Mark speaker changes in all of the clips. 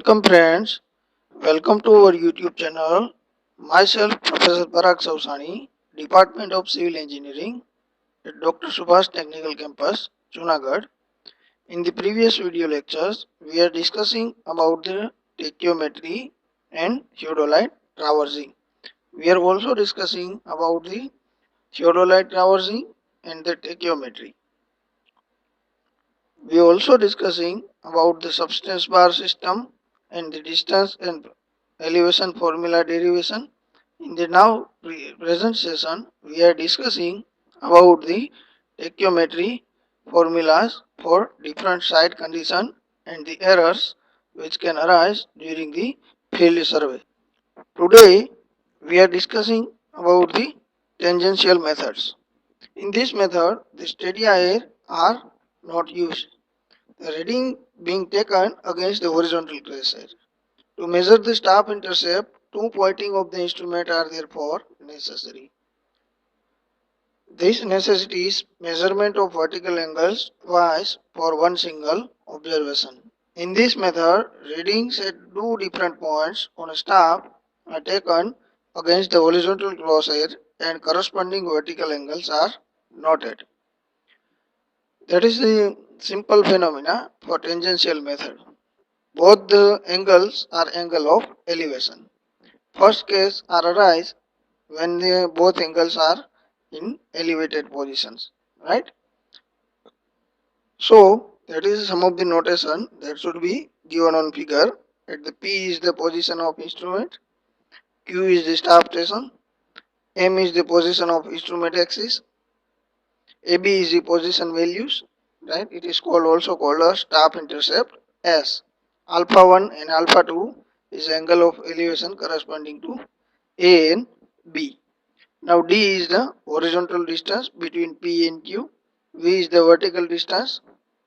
Speaker 1: Welcome friends, welcome to our YouTube channel. Myself Professor Parag Sausani, Department of Civil Engineering at Dr. Subhash Technical Campus, Junagadh. In the previous video lectures, we are discussing about the tachyometry and theodolite traversing. We are also discussing about the theodolite traversing and the tachyometry. We are also discussing about the substance bar system and the distance and elevation formula derivation. In the now present session, we are discussing about the tachyometry formulas for different site condition and the errors which can arise during the field survey. Today, we are discussing about the tangential methods. In this method, the steady air are not used. The reading being taken against the horizontal tracer. To measure the staff intercept, two pointing of the instrument are therefore necessary. This necessitates measurement of vertical angles twice for one single observation. In this method, readings at two different points on a staff are taken against the horizontal crosshair and corresponding vertical angles are noted. That is the simple phenomena for tangential method. Both the angles are angle of elevation. First case are arise when both angles are in elevated positions, right? So that is some of the notation that should be given on figure. At the P is the position of instrument, Q is the staff station, M is the position of instrument axis, AB is the position values, right? It is called also called a staff intercept. S alpha 1 and alpha 2 is angle of elevation corresponding to A and B. Now D is the horizontal distance between P and Q. V is the vertical distance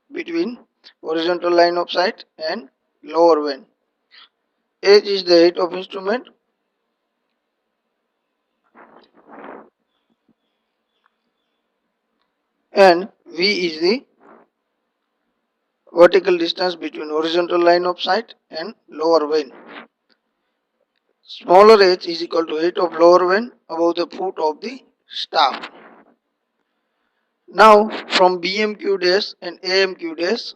Speaker 1: between horizontal line of sight and lower vane. H is the height of instrument. And V is the vertical distance between horizontal line of sight and lower vane. Smaller h is equal to height of lower vane above the foot of the staff. Now from BMQ dash and AMQ dash,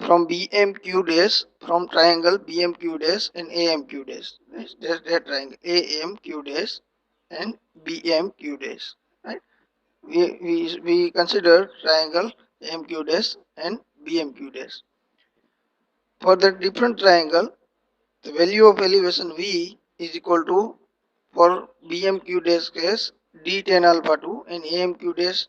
Speaker 1: from BMQ dash, from triangle BMQ dash and AMQ dash, that's that triangle AMQ dash and BMQ dash, right? We consider triangle AMQ dash and BMQ dash. For the different triangle, the value of elevation V is equal to, for BMQ dash case, D tan alpha 2 and AMQ dash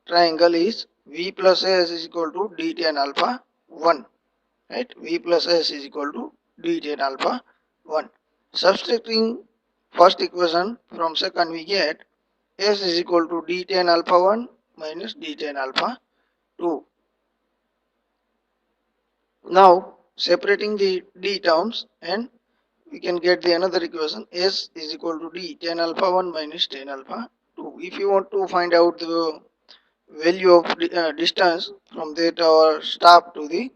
Speaker 1: triangle is V plus S is equal to D tan alpha 1, right? V plus S is equal to D tan alpha 1. Subtracting first equation from second, we get S is equal to D tan alpha 1 minus D tan alpha 2. Now separating the D terms, and we can get the another equation, S is equal to D tan alpha 1 minus tan alpha 2. If you want to find out the value of distance from that our staff to the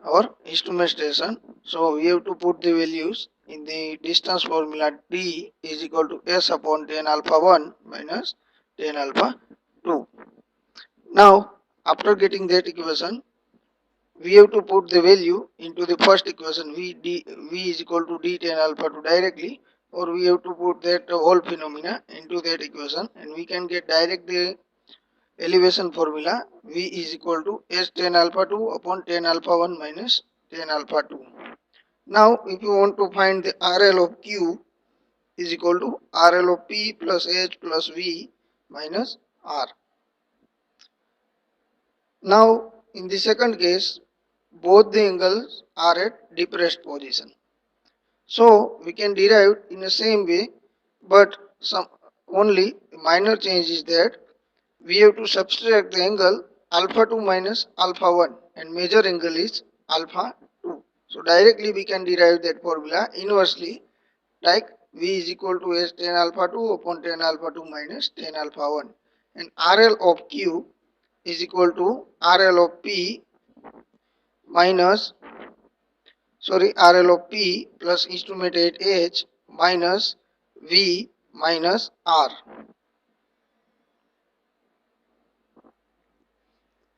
Speaker 1: our instrument station, so we have to put the values in the distance formula. D is equal to S upon tan alpha 1 minus tan alpha 2. Now after getting that equation, we have to put the value into the first equation, V is equal to D tan alpha 2 directly, or we have to put that whole phenomena into that equation, and we can get direct the elevation formula. V is equal to S tan alpha 2 upon tan alpha 1 minus tan alpha 2. Now if you want to find the RL of Q, is equal to RL of P plus H plus V minus R. Now in the second case, both the angles are at depressed position. So we can derive in the same way, but some only minor change is that we have to subtract the angle alpha 2 minus alpha 1, and major angle is alpha 2. So directly we can derive that formula inversely, like V is equal to S tan alpha 2 upon tan alpha 2 minus tan alpha 1, and RL of Q is equal to RL of P minus RL of P plus instrument at H minus V minus R.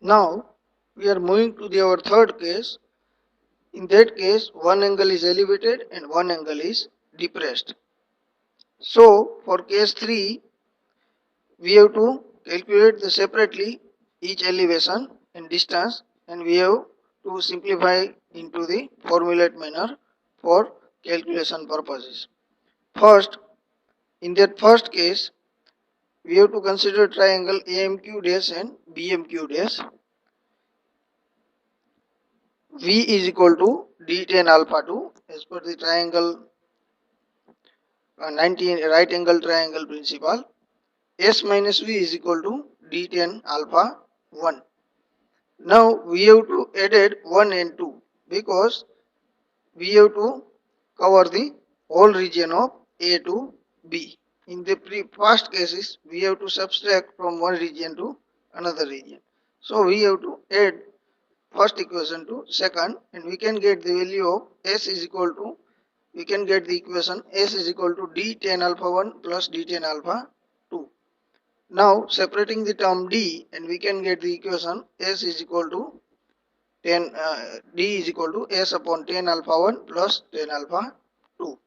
Speaker 1: Now we are moving to our third case. In that case, one angle is elevated and one angle is depressed. So for case 3, we have to calculate separately each elevation and distance, and we have to simplify into the formulate manner for calculation purposes. First, in that first case, we have to consider triangle AMQ dash and BMQ dash. V is equal to d tan alpha 2 as per the triangle 90 right angle triangle principle. S minus V is equal to d tan alpha 1. Now we have to add 1 and 2 because we have to cover the whole region of A to B. In the past cases, we have to subtract from one region to another region. So we have to add first equation to second, and we can get the value of S is equal to, we can get the equation S is equal to d tan alpha 1 plus d tan alpha 2. Now separating the term d, and we can get the equation S is equal to d is equal to S upon tan alpha 1 plus tan alpha 2.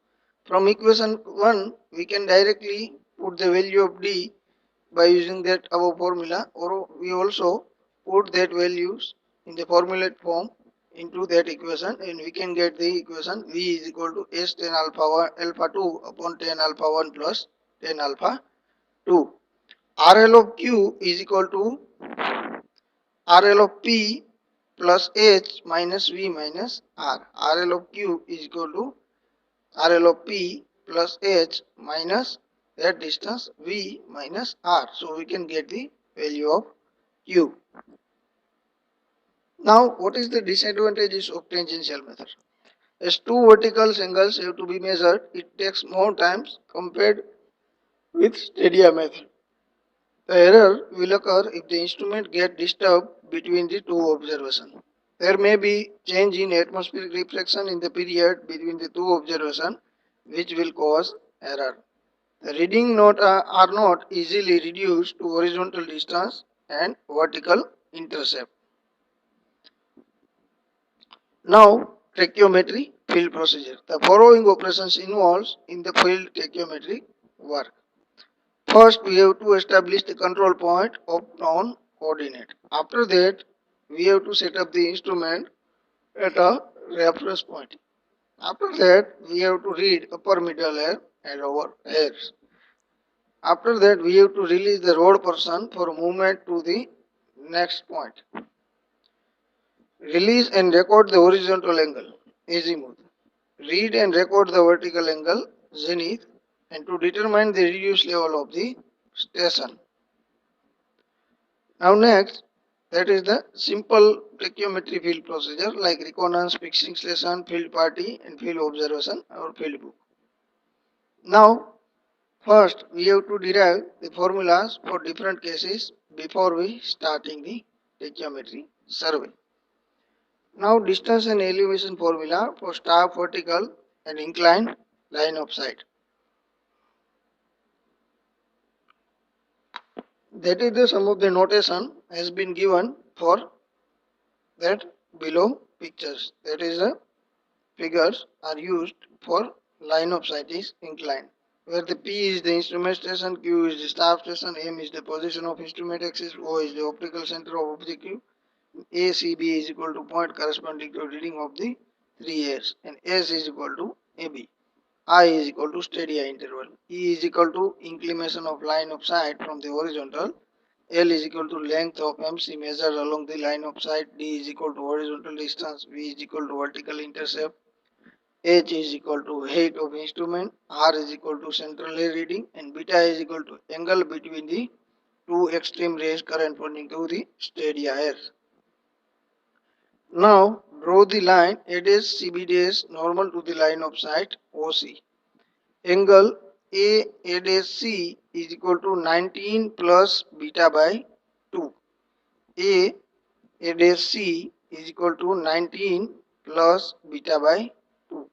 Speaker 1: From equation 1, we can directly put the value of d by using that above formula, or we also put that values in the formulate form into that equation, and we can get the equation V is equal to S tan alpha 1 alpha 2 upon tan alpha 1 plus tan alpha 2. RL of Q is equal to RL of P plus H minus V minus R. RL of Q is equal to RL of P plus H minus that distance V minus R. So we can get the value of Q. Now what is the disadvantages of tangential method? As two vertical angles have to be measured, it takes more time compared with stadia method. The error will occur if the instrument gets disturbed between the two observations. There may be change in atmospheric reflection in the period between the two observations, which will cause error. The reading are not easily reduced to horizontal distance and vertical intercept. Now, tachyometry field procedure. The following operations involves in the field tachyometry work. First, we have to establish the control point of known coordinate. After that, we have to set up the instrument at a reference point. After that, we have to read upper middle air and lower airs. After that, we have to release the rod portion for movement to the next point. Release and record the horizontal angle, azimuth. Read and record the vertical angle, zenith, and to determine the reduced level of the station. Now next, that is the simple tachyometry field procedure like reconnaissance, fixing station, field party, and field observation or field book. Now, first we have to derive the formulas for different cases before we starting the tachyometry survey. Now distance and elevation formula for staff vertical and inclined line of sight. That is the sum of the notation has been given for that below pictures. That is the figures are used for line of sight is inclined, where the P is the instrument station, Q is the staff station, M is the position of instrument axis, O is the optical center of objective, ACB is equal to point corresponding to reading of the 3 airs, and S is equal to AB. I is equal to stadia interval. E is equal to inclination of line of sight from the horizontal. L is equal to length of MC measured along the line of sight. D is equal to horizontal distance. V is equal to vertical intercept. H is equal to height of instrument. R is equal to central air reading, and beta is equal to angle between the two extreme rays corresponding to the stadia air. Now draw the line A dash CB dash normal to the line of sight OC. Angle A dash C is equal to 19 plus beta by 2. A dash C is equal to 19 plus beta by 2,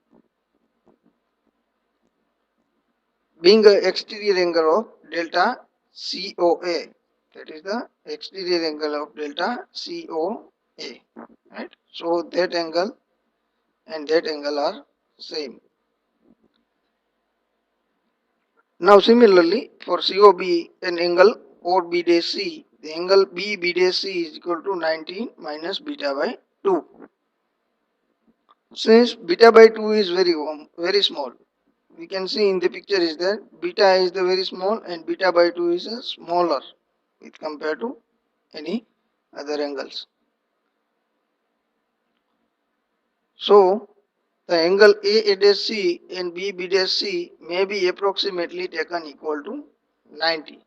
Speaker 1: being the exterior angle of delta COA. That is the exterior angle of delta COA, right? So that angle and that angle are same. Now similarly for COB, an angle OB dash C, the angle BB dash C is equal to 19 minus beta by 2. Since beta by 2 is very small, we can see in the picture is that beta is the very small and beta by 2 is a smaller with compared to any other angles. So the angle A dash C and B dash C may be approximately taken equal to 90.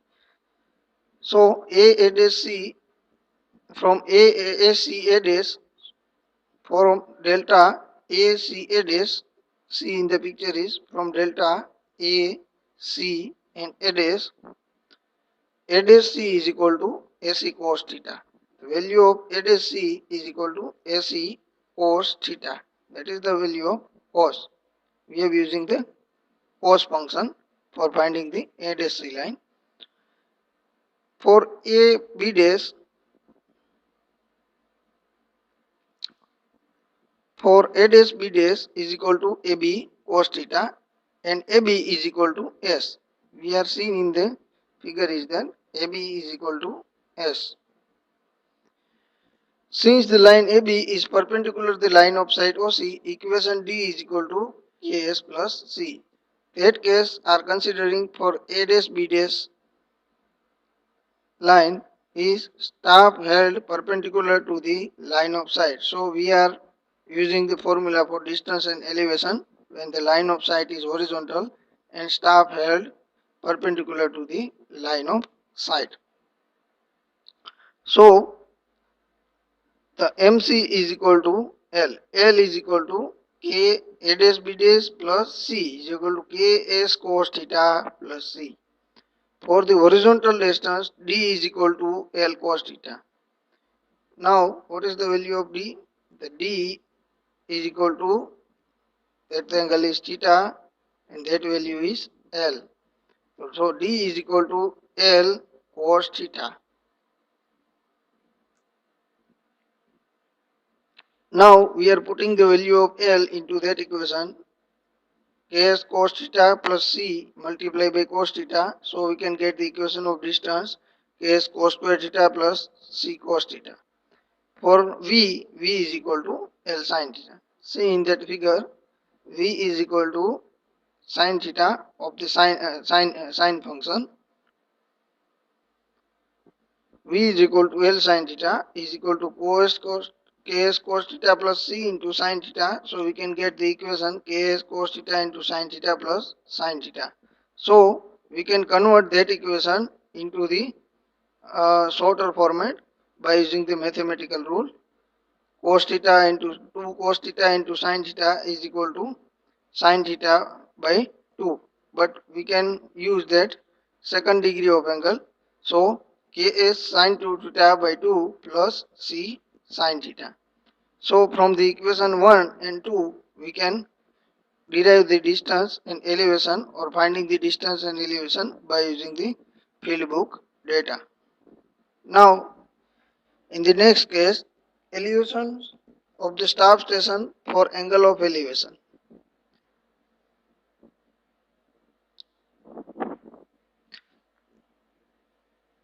Speaker 1: So A dash C from A dash from delta A dash, C in the picture is from delta A C and A dash C is equal to AC cos theta. The value of A dash C is equal to AC cos theta. That is the value of cos. We are using the cos function for finding the A dash C line. For A B dash, for A dash B dash is equal to AB cos theta and AB is equal to S. We are seeing in the figure is that AB is equal to S. Since the line AB is perpendicular to the line of side OC, equation D is equal to KS plus C. That case are considering for A dash B dash line is staff held perpendicular to the line of sight. So we are using the formula for distance and elevation when the line of sight is horizontal and staff held perpendicular to the line of sight. So the MC is equal to L. L is equal to K A dash B dash plus C is equal to K S cos theta plus C. For the horizontal distance, D is equal to L cos theta. Now, what is the value of D? The D is equal to that angle is theta and that value is L. So, D is equal to L cos theta. Now, we are putting the value of L into that equation. Ks cos theta plus C multiplied by cos theta. So, we can get the equation of distance Ks cos square theta plus C cos theta. For V is equal to L sin theta. See in that figure, V is equal to sin theta of the sine function. V is equal to L sin theta is equal to Ks cos theta plus C into sin theta. So we can get the equation Ks cos theta into sin theta plus sin theta. So we can convert that equation into the shorter format by using the mathematical rule. Cos theta into 2 cos theta into sin theta is equal to sin theta by 2. But we can use that second degree of angle. So Ks sin 2 theta by 2 plus C sin theta. So from the equation 1 and 2 we can derive the distance and elevation or finding the distance and elevation by using the field book data. Now in the next case, elevation of the staff station for angle of elevation.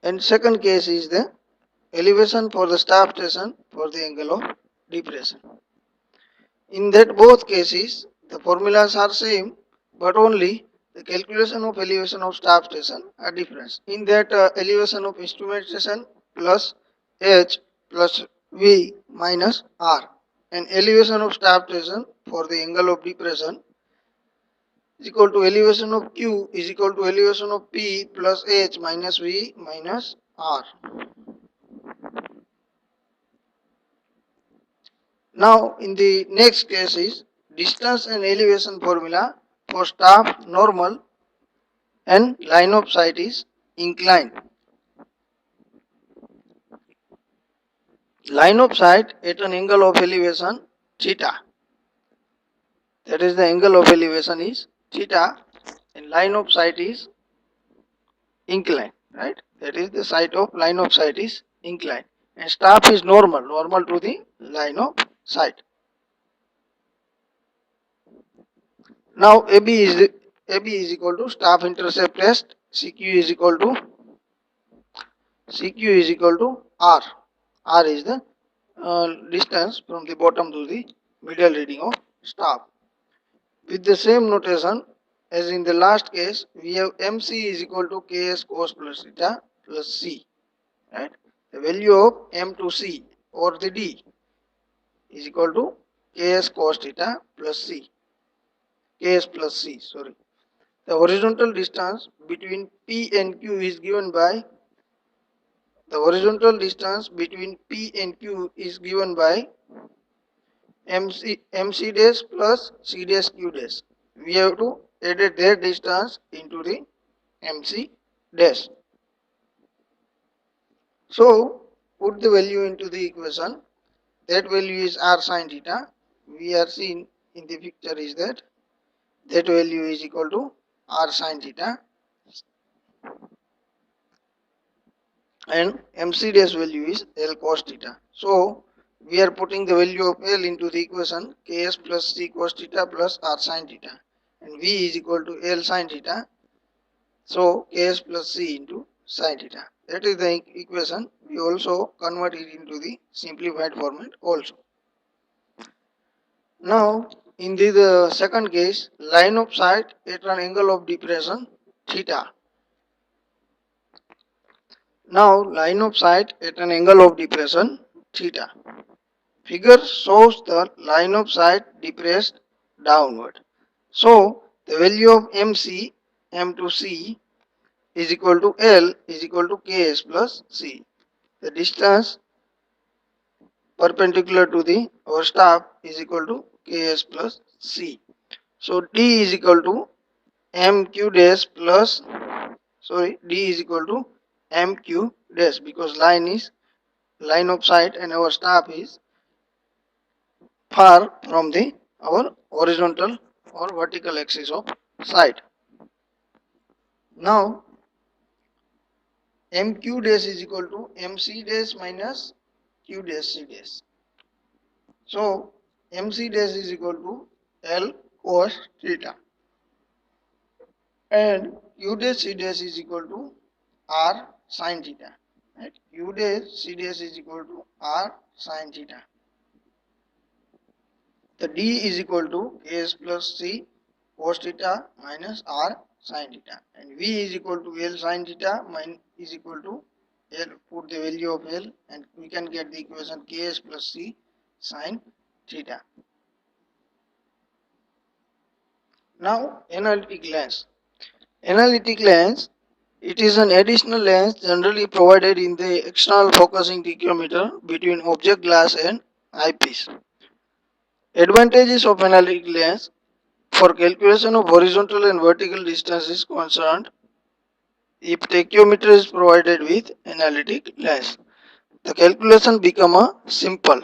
Speaker 1: And second case is the elevation for the staff station for the angle of depression. In that both cases, the formulas are same, but only the calculation of elevation of staff station are different. In that elevation of instrument station plus H plus V minus R, and elevation of staff station for the angle of depression is equal to elevation of Q is equal to elevation of P plus H minus V minus R. Now in the next case is distance and elevation formula for staff normal and line of sight is inclined. Line of sight at an angle of elevation theta that is the angle of elevation is theta, and line of sight is inclined, right? That is the side of line of sight is inclined, and staff is normal to the line of sight. Now AB is equal to staff intercept test. CQ is equal to R. R is the distance from the bottom to the middle reading of staff. With the same notation as in the last case, we have MC is equal to Ks cos plus theta plus C. Right? The value of M to C or the D is equal to Ks cos theta plus C. Ks plus C. Sorry. The horizontal distance between P and Q is given by MC dash plus C dash Q dash. We have to add their distance into the MC dash. So put the value into the equation. That value is R sin theta. We are seeing in the picture is that value is equal to R sin theta, and MC dash value is L cos theta. So we are putting the value of L into the equation, Ks plus C cos theta plus R sin theta, and V is equal to L sin theta. So Ks plus C into sin theta. That is the equation. We also convert it into the simplified format also. Now in the second case, line of sight at an angle of depression theta. Now line of sight at an angle of depression theta. Figure shows the line of sight depressed downward. So the value of MC, M to C is equal to L is equal to Ks plus C. The distance perpendicular to the our staff is equal to Ks plus C. So D is equal to MQ dash plus D is equal to MQ dash, because line of sight and our staff is far from the our horizontal or vertical axis of sight. Now MQ dash is equal to MC dash minus Q dash C dash. So MC dash is equal to L cos theta, and Q dash C dash is equal to R sin theta. Right? Q dash C dash is equal to R sin theta. The D is equal to S plus C cos theta minus R sin theta, and V is equal to L sin theta is equal to L. Put the value of L and we can get the equation Ks plus C sin theta. Now analytic lens. Analytic lens, it is an additional lens generally provided in the external focusing tachometer between object glass and eyepiece. Advantages of analytic lens: for calculation of horizontal and vertical distance is concerned, if tachometer is provided with analytic lens, the calculation become a simple.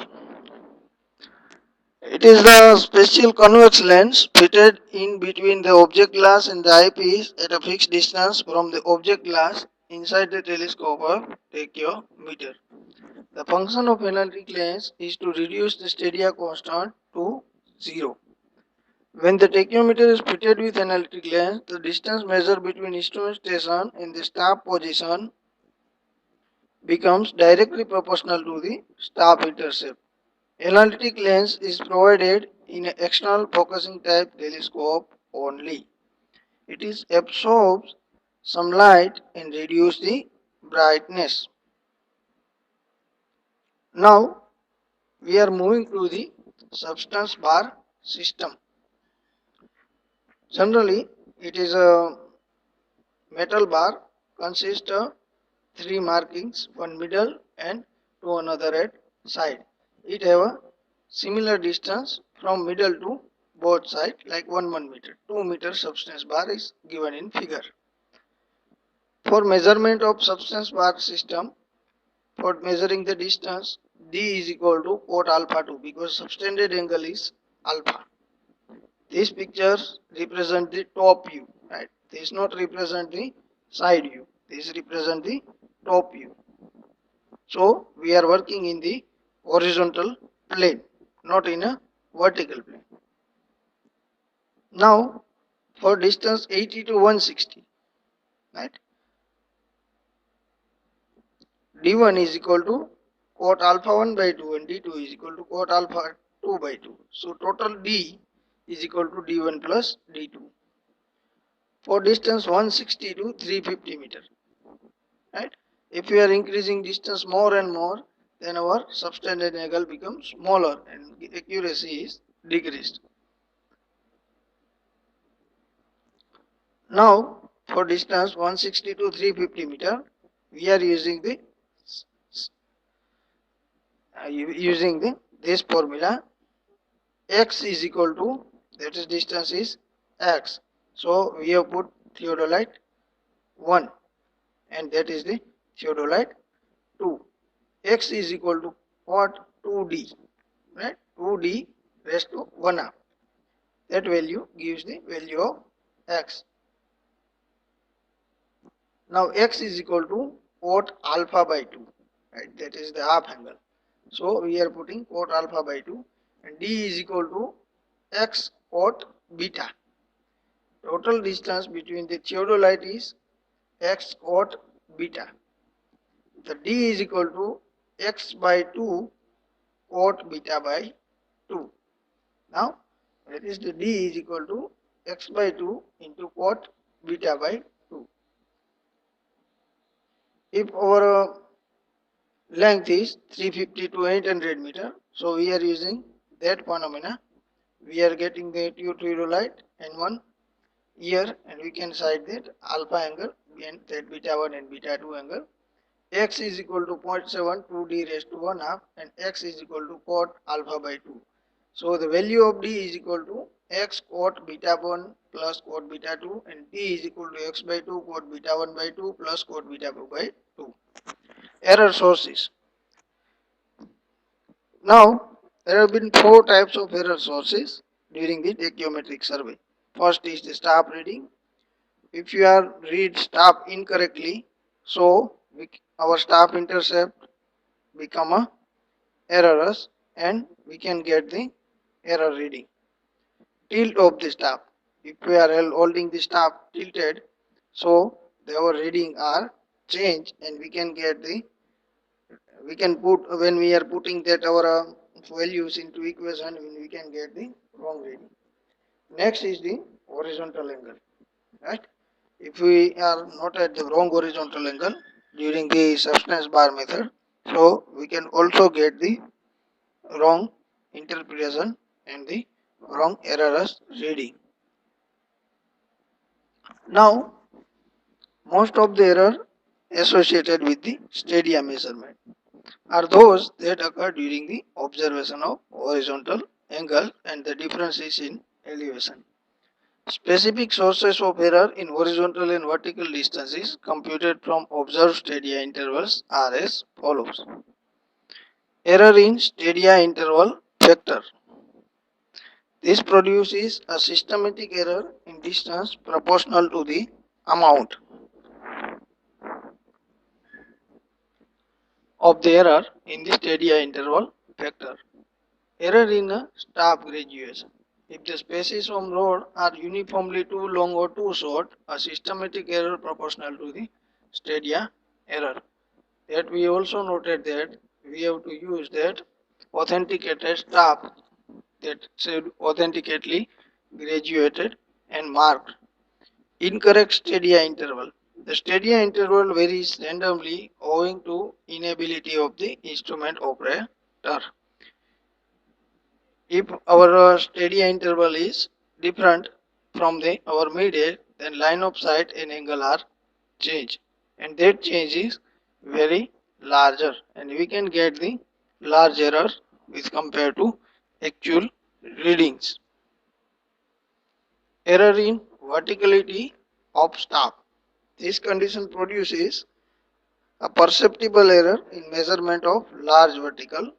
Speaker 1: It is the special convex lens fitted in between the object glass and the eyepiece at a fixed distance from the object glass inside the telescope of tachometer. The function of analytic lens is to reduce the stadia constant to 0. When the tachometer is fitted with analytic lens, the distance measured between instrument station and the staff position becomes directly proportional to the staff intercept. Analytic lens is provided in an external focusing type telescope only. It is absorbs some light and reduce the brightness. Now we are moving to the substance bar system. Generally, it is a metal bar consists of 3 markings, one middle and two another at side. It have a similar distance from middle to both sides, like 1 meter. 2 meter substance bar is given in figure. For measurement of substance bar system, for measuring the distance, D is equal to cot alpha 2, because subtended angle is alpha. These pictures represent the top view, right? This not represent the side view. This represent the top view. So we are working in the horizontal plane, not in a vertical plane. Now for distance 80 to 160, right? D1 is equal to cot alpha 1 by 2 and D2 is equal to cot alpha 2 by 2. So total D is equal to D1 plus D2 for distance 160 to 350 meter, right? If we are increasing distance more and more, then our subtended angle becomes smaller and accuracy is decreased. Now for distance 160 to 350 meter, we are using the this formula. X is equal to, that is distance is x, so we have put theodolite 1 and that is the theodolite 2. X is equal to what? 2d, right? 2d raised to 1 half. That value gives the value of x. Now x is equal to cot alpha by 2, right? That is the half angle. So we are putting cot alpha by 2 and d is equal to x cot beta. Total distance between the theodolite is x cot beta. The d is equal to x by 2 cot beta by 2. Now that is the d is equal to x by 2 into cot beta by 2. If our length is 350 to 800 meter, so we are using that phenomena. We are getting the two theodolite and one here, and we can cite that alpha angle and that beta 1 and beta 2 angle. X is equal to 0.7 2d raised to 1 half and x is equal to cot alpha by 2. So the value of d is equal to x cot beta 1 plus cot beta 2 and d is equal to x by 2 cot beta 1 by 2 plus cot beta 2 by 2. Error sources. Now there have been four types of error sources during the tachyometric survey. First is the staff reading. If you are read staff incorrectly, so our staff intercept become a errors and we can get the error reading. Tilt of the staff. If we are holding the staff tilted, so our reading are changed and we can get the, we can put, when we are putting that our values into equation, we can get the wrong reading. Next is the horizontal angle, right? If we are not at the wrong horizontal angle during the substance bar method, so we can also get the wrong interpretation and the wrong errors reading. Now most of the error associated with the stadia measurement are those that occur during the observation of horizontal angle and the differences in elevation. Specific sources of error in horizontal and vertical distances computed from observed stadia intervals are as follows. Error in stadia interval factor. This produces a systematic error in distance proportional to the amount of the error in the stadia interval factor. Error in a staff graduation. If the spaces on road are uniformly too long or too short, a systematic error proportional to the stadia error. That we also noted that we have to use that authenticated staff that should authenticately graduated and marked. Incorrect stadia interval. The stadia interval varies randomly owing to inability of the instrument operator. If our stadia interval is different from the our midhead, then line of sight and angle are changed, and that change is very larger, and we can get the large error with compared to actual readings. Error in verticality of staff. This condition produces a perceptible error in measurement of large vertical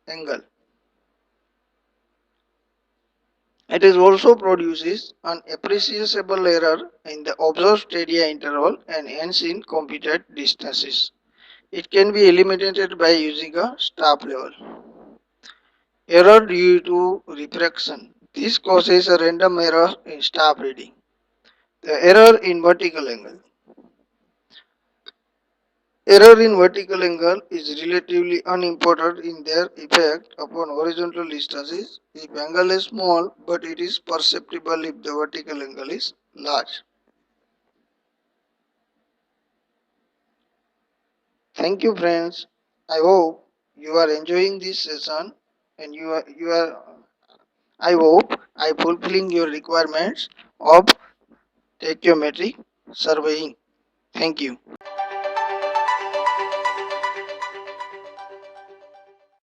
Speaker 1: angle. It is also produces an appreciable error in the observed stadia interval and hence in computed distances. It can be eliminated by using a staff level. Error due to refraction. This causes a random error in staff reading. The error in vertical angle. Error in vertical angle is relatively unimportant in their effect upon horizontal distances if angle is small, but it is perceptible if the vertical angle is large. Thank you friends. I hope you are enjoying this session and you are I hope I fulfilling your requirements of tachometric surveying. Thank you.